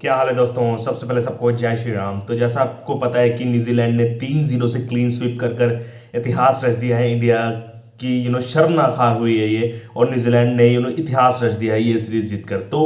क्या हाल है दोस्तों। सबसे पहले सबको जय श्री राम। तो जैसा आपको पता है कि न्यूजीलैंड ने 3-0 से क्लीन स्वीप कर कर इतिहास रच दिया है। इंडिया की शर्मनाक हार हुई है ये, और न्यूजीलैंड ने इतिहास रच दिया है ये सीरीज जीतकर। तो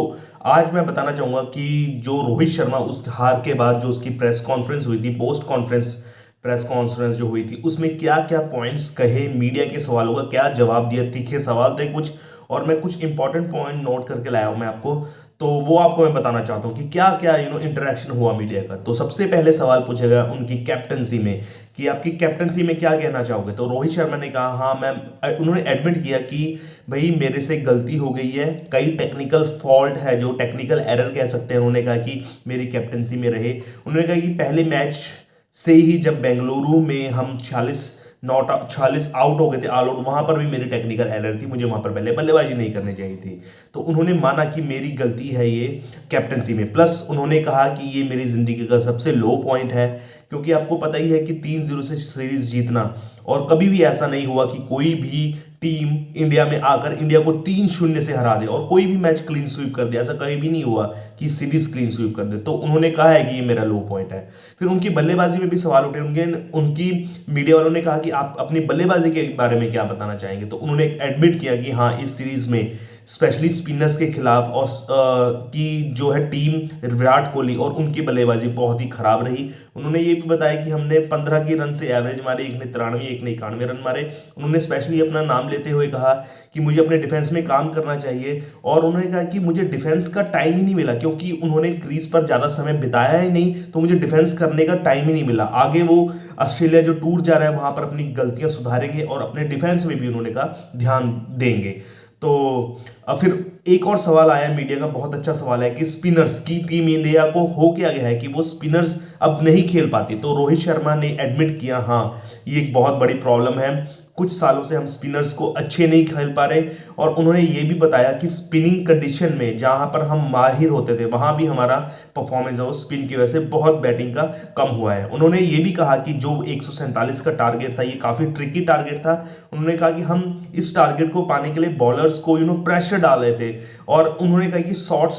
आज मैं बताना चाहूंगा कि जो रोहित शर्मा उस हार के बाद जो उसकी प्रेस कॉन्फ्रेंस हुई थी, पोस्ट कॉन्फ्रेंस प्रेस कॉन्फ्रेंस जो हुई थी, उसमें क्या क्या पॉइंट्स कहे, मीडिया के सवालों का क्या जवाब दिया, तीखे सवाल थे कुछ, और मैं कुछ इंपॉर्टेंट पॉइंट नोट करके लाया हूं मैं आपको। तो वो आपको मैं बताना चाहता हूँ कि क्या क्या इंटरेक्शन हुआ मीडिया का। तो सबसे पहले सवाल पूछा गया उनकी कैप्टनसी में कि आपकी कैप्टनसी में क्या कहना चाहोगे। तो रोहित शर्मा ने कहा हाँ मैं, उन्होंने एडमिट किया कि भाई मेरे से गलती हो गई है, कई टेक्निकल फॉल्ट है, जो टेक्निकल एरर कह सकते हैं। उन्होंने कहा कि मेरी कैप्टनसी में रहे। उन्होंने कहा कि पहले मैच से ही जब बेंगलुरु में हम 46 आउट हो गए थे, ऑल आउट, वहां पर भी मेरी टेक्निकल एरर थी, मुझे वहां पर पहले बल्लेबाजी नहीं करनी चाहिए थी। तो उन्होंने माना कि मेरी गलती है ये कैप्टनसी में। प्लस उन्होंने कहा कि ये मेरी जिंदगी का सबसे लो पॉइंट है, क्योंकि आपको पता ही है कि 3-0 से सीरीज जीतना, और कभी भी ऐसा नहीं हुआ कि कोई भी टीम इंडिया में आकर इंडिया को 3-0 से हरा दे और कोई भी मैच क्लीन स्वीप कर दे। ऐसा कभी भी नहीं हुआ कि सीरीज क्लीन स्वीप कर दे। तो उन्होंने कहा है कि ये मेरा लो पॉइंट है। फिर उनकी बल्लेबाजी में भी सवाल उठे। उनकी मीडिया वालों ने कहा कि आप अपनी बल्लेबाजी के बारे में क्या बताना चाहेंगे। तो उन्होंने एडमिट किया कि हाँ, इस सीरीज में स्पेशली स्पिनर्स के खिलाफ और की जो है टीम विराट कोहली और उनकी बल्लेबाजी बहुत ही खराब रही। उन्होंने ये भी बताया कि हमने 15 की रन से एवरेज मारे, एक ने 93, एक ने 91 रन मारे। उन्होंने स्पेशली अपना नाम लेते हुए कहा कि मुझे अपने डिफेंस में काम करना चाहिए, और उन्होंने कहा कि मुझे डिफेंस का टाइम ही नहीं मिला, क्योंकि उन्होंने क्रीज पर ज़्यादा समय बिताया ही नहीं, तो मुझे डिफेंस करने का टाइम ही नहीं मिला। आगे वो ऑस्ट्रेलिया जो टूर जा रहा है वहां पर अपनी गलतियां सुधारेंगे और अपने डिफेंस में भी उन्होंने कहा ध्यान देंगे। तो फिर एक और सवाल आया मीडिया का, बहुत अच्छा सवाल है कि स्पिनर्स की टीम इंडिया को हो क्या गया है कि वो स्पिनर्स अब नहीं खेल पाती। तो रोहित शर्मा ने एडमिट किया हाँ, ये एक बहुत बड़ी प्रॉब्लम है, कुछ सालों से हम स्पिनर्स को अच्छे नहीं खेल पा रहे। और उन्होंने ये भी बताया कि स्पिनिंग कंडीशन में जहां पर हम माहिर होते थे वहां भी हमारा परफॉर्मेंस है वो स्पिन की वजह से बहुत बैटिंग का कम हुआ है। उन्होंने ये भी कहा कि जो 147 का टारगेट था ये काफी ट्रिकी टारगेट था। उन्होंने कहा कि हम इस टारगेट को पाने के लिए बॉलर्स को प्रेशर डाल रहे थे, और उन्होंने कहा कि शॉर्ट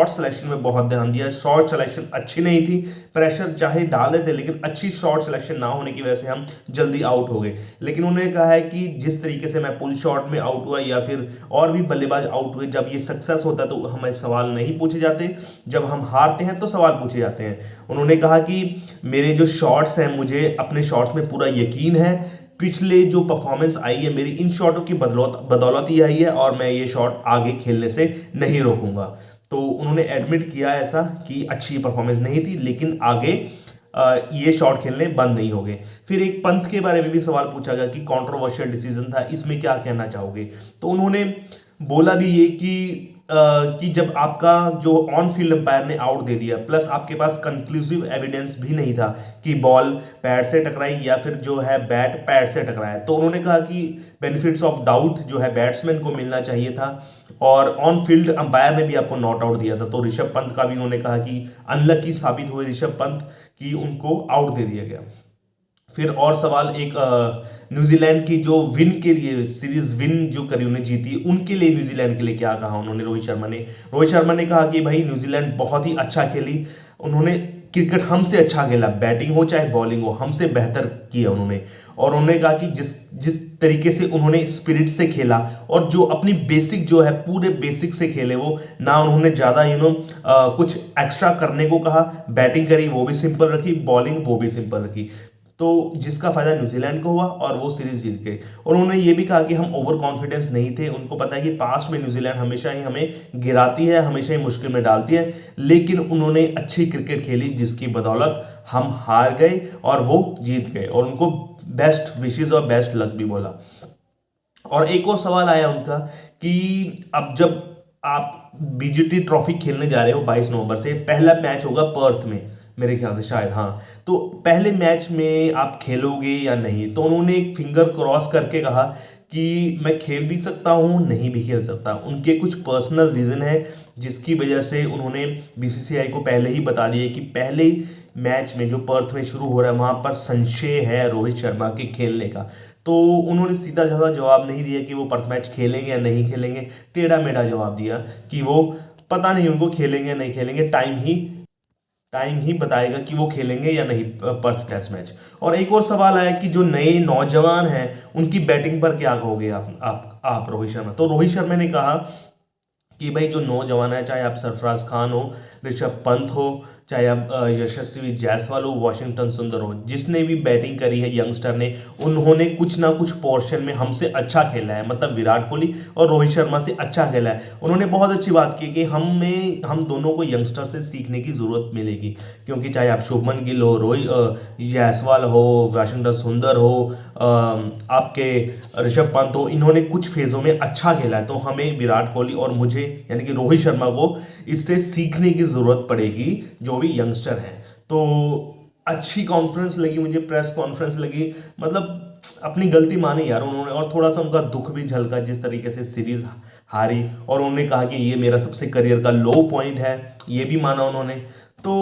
सिलेक्शन में बहुत ध्यान दिया। शॉर्ट सिलेक्शन अच्छी नहीं थी, प्रेशर चाहे डाले थे, लेकिन अच्छी शॉर्ट सिलेक्शन ना होने की वजह से हम जल्दी आउट हो गए। लेकिन उन्होंने कहा है कि जिस तरीके से मैं पुल शॉट में आउट हुआ या फिर और भी बल्लेबाज आउट हुए, जब ये सक्सेस होता है तो हमें सवाल नहीं पूछे जाते, जब हम हारते हैं तो सवाल पूछे जाते हैं। उन्होंने कहा कि मेरे जो शॉट्स हैं, मुझे अपने शॉट्स में पूरा यकीन है, पिछले जो परफॉर्मेंस आई है मेरी इन शॉटों की बदौलत ही आई है, और मैं ये शॉट आगे खेलने से नहीं रोकूंगा। तो उन्होंने एडमिट किया ऐसा कि अच्छी परफॉर्मेंस नहीं थी, लेकिन आगे ये शॉट खेलने बंद नहीं हो गए। फिर एक पंत के बारे में भी सवाल पूछा गया कि कंट्रोवर्शियल डिसीजन था, इसमें क्या कहना चाहोगे। तो उन्होंने बोला भी ये कि जब आपका जो ऑन फील्ड अंपायर ने आउट दे दिया, प्लस आपके पास कंक्लूसिव एविडेंस भी नहीं था कि बॉल पैड से टकराई या फिर जो है बैट पैड से टकराया, तो उन्होंने कहा कि बेनिफिट्स ऑफ डाउट जो है बैट्समैन को मिलना चाहिए था, और ऑन फील्ड अंपायर ने भी आपको नॉट आउट दिया था। तो ऋषभ पंत का भी उन्होंने कहा कि अनलकी साबित हुए ऋषभ पंत कि उनको आउट दे दिया गया। फिर और सवाल एक न्यूजीलैंड की जो विन के लिए सीरीज विन जो करी उन्हें जीती, उनके लिए न्यूजीलैंड के लिए क्या कहा उन्होंने। रोहित शर्मा ने कहा कि भाई न्यूजीलैंड बहुत ही अच्छा खेली, उन्होंने क्रिकेट हमसे अच्छा खेला, बैटिंग हो चाहे बॉलिंग हो हमसे बेहतर किया उन्होंने। और उन्होंने कहा कि जिस जिस तरीके से उन्होंने स्पिरिट से खेला और जो अपनी बेसिक जो है पूरे बेसिक से खेले, वो ना उन्होंने ज़्यादा कुछ एक्स्ट्रा करने को कहा, बैटिंग करी वो भी सिंपल रखी, बॉलिंग वो भी सिंपल रखी, तो जिसका फायदा न्यूजीलैंड को हुआ और वो सीरीज जीत गए। और उन्होंने ये भी कहा कि हम ओवर कॉन्फिडेंस नहीं थे, उनको पता है कि पास्ट में न्यूजीलैंड हमेशा ही हमें गिराती है, हमेशा ही मुश्किल में डालती है, लेकिन उन्होंने अच्छी क्रिकेट खेली जिसकी बदौलत हम हार गए और वो जीत गए, और उनको बेस्ट विशेज और बेस्ट लक भी बोला। और एक और सवाल आया उनका कि अब जब आप बीजीटी ट्रॉफी खेलने जा रहे हो 22 नवंबर से, पहला मैच होगा पर्थ में मेरे ख्याल से, शायद हाँ, तो पहले मैच में आप खेलोगे या नहीं। तो उन्होंने एक फिंगर क्रॉस करके कहा कि मैं खेल भी सकता हूँ, नहीं भी खेल सकता। उनके कुछ पर्सनल रीजन है जिसकी वजह से उन्होंने बीसीसीआई को पहले ही बता दिया कि पहले मैच में जो पर्थ में शुरू हो रहा है वहां पर संशय है रोहित शर्मा के खेलने का। तो उन्होंने सीधा साधा जवाब नहीं दिया कि वो पर्थ मैच खेलेंगे या नहीं खेलेंगे, टेढ़ा मेढ़ा जवाब दिया कि वो पता नहीं उनको खेलेंगे या नहीं खेलेंगे, टाइम ही बताएगा कि वो खेलेंगे या नहीं पर्थ टेस्ट मैच। और एक और सवाल आया कि जो नए नौजवान हैं उनकी बैटिंग पर क्या कहोगे आप रोहित शर्मा। तो रोहित शर्मा ने कहा कि भाई जो नौजवान है, चाहे आप सरफराज खान हो, ऋषभ पंत हो, चाहे आप यशस्वी जायसवाल हो, वॉशिंगटन सुंदर हो, जिसने भी बैटिंग करी है यंगस्टर ने, उन्होंने कुछ ना कुछ पोर्शन में हमसे अच्छा खेला है। मतलब विराट कोहली और रोहित शर्मा से अच्छा खेला है। उन्होंने बहुत अच्छी बात की कि हम दोनों को यंगस्टर से सीखने की ज़रूरत मिलेगी, क्योंकि चाहे आप शुभमन गिल हो, रोहित जायसवाल हो, वॉशिंगटन सुंदर हो, आपके ऋषभ पंत हो, इन्होंने कुछ फेज़ों में अच्छा खेला है। तो हमें विराट कोहली और मुझे यानी कि रोहित शर्मा को इससे सीखने की ज़रूरत पड़ेगी, जो भी यंगस्टर हैं। तो अच्छी कॉन्फ्रेंस लगी मुझे, प्रेस कॉन्फ्रेंस लगी, मतलब अपनी गलती मानी यार उन्होंने, और थोड़ा सा उनका दुख भी झलका जिस तरीके से सीरीज हारी। और उन्होंने कहा कि ये मेरा सबसे करियर का लो पॉइंट है, ये भी माना उन्होंने। तो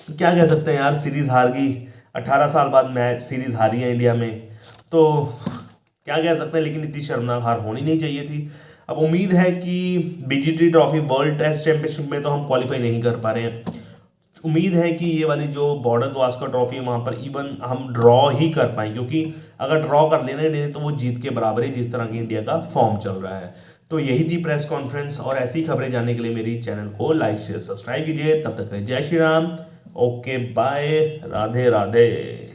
क्या कह सकते हैं यार, सीरीज हार गई, 18 साल बाद मैच सीरीज हारी है इंडिया में, तो क्या कह सकते हैं। लेकिन इतनी शर्मनाक हार होनी नहीं चाहिए थी। अब उम्मीद है कि BGT trophy world test championship में तो हम क्वालिफाई नहीं कर पा रहे हैं। उम्मीद है कि ये वाली जो बॉर्डर गावस्कर ट्रॉफी है वहाँ पर इवन हम ड्रॉ ही कर पाएँ, क्योंकि अगर ड्रॉ कर लेने नहीं तो वो जीत के बराबर ही, जिस तरह की इंडिया का फॉर्म चल रहा है। तो यही थी प्रेस कॉन्फ्रेंस, और ऐसी खबरें जानने के लिए मेरी चैनल को लाइक शेयर सब्सक्राइब कीजिए। तब तक जय श्री राम, ओके बाय, राधे राधे।